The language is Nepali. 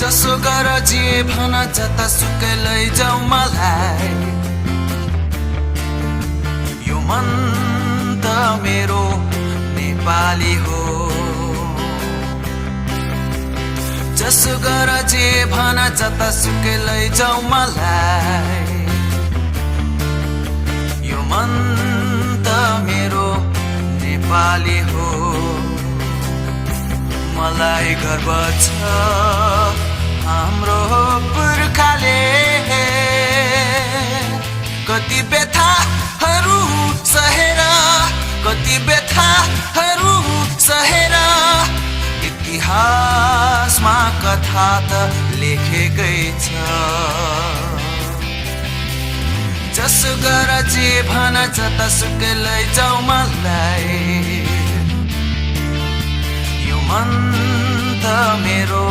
जसो गर जे भन जतासुकै लैजाऊ मलाई यो मन त मेरो नेपाली हो जसो गर जे भन जतासुकै लैजाऊ मलाई यो मन त मेरो नेपाली हो मलाई गर्व छ हाम्रो पुर्खाले कति व्यथाहरू सहेर कति व्यथाहरू सहेर इतिहासमा कथा त लेखेकै छ जसो गर जे भन जतासुकै लैजाऊ मलाई यो मन त मेरो